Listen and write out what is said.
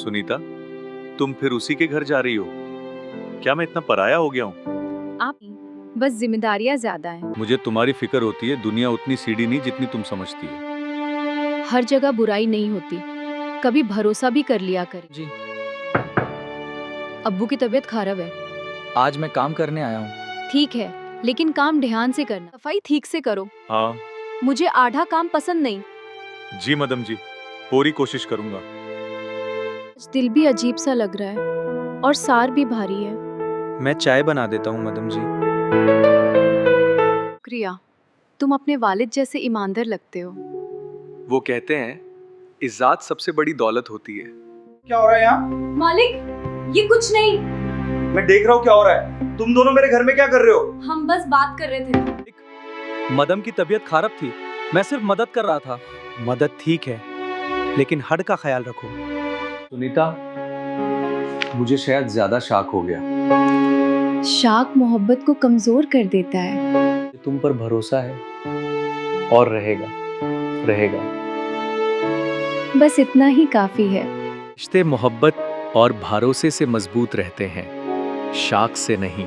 सुनीता, तुम फिर उसी के घर जा रही हो? क्या मैं इतना पराया हो गया हूँ? आप बस जिम्मेदारियां ज्यादा हैं। मुझे तुम्हारी फिक्र होती है, दुनिया उतनी सीधी नहीं जितनी तुम समझती है। हर जगह बुराई नहीं होती, कभी भरोसा भी कर लिया करें। जी, अब्बू की तबीयत खराब है। आज मैं काम करने आया हूँ। ठीक है, लेकिन काम ध्यान से करना, सफाई ठीक से करो। हाँ मुझे आधा काम पसंद नहीं। जी मदम जी, पूरी कोशिश करूंगा। आज दिल भी अजीब सा लग रहा है और सार भी भारी है। मैं चाय बना देता हूँ मदम जी। शुक्रिया, तुम अपने वालिद जैसे ईमानदार लगते हो। वो कहते हैं इज्जत सबसे बड़ी दौलत होती है। क्या हो रहा है यहाँ? मालिक, ये कुछ नहीं। मैं देख रहा हूँ क्या हो रहा है। तुम दोनों मेरे घर में क्या कर रहे हो? हम बस बात कर रहे थे। मदम की तबीयत खराब थी, मैं सिर्फ मदद कर रहा था। मदद ठीक है, लेकिन हद का ख्याल रखो। सुनीता, मुझे शायद ज्यादा शॉक हो गया। शाक मोहब्बत को कमजोर कर देता है। तुम पर भरोसा है और रहेगा रहेगा। बस इतना ही काफी है। रिश्ते मोहब्बत और भरोसे से मजबूत रहते हैं, शाख से नहीं।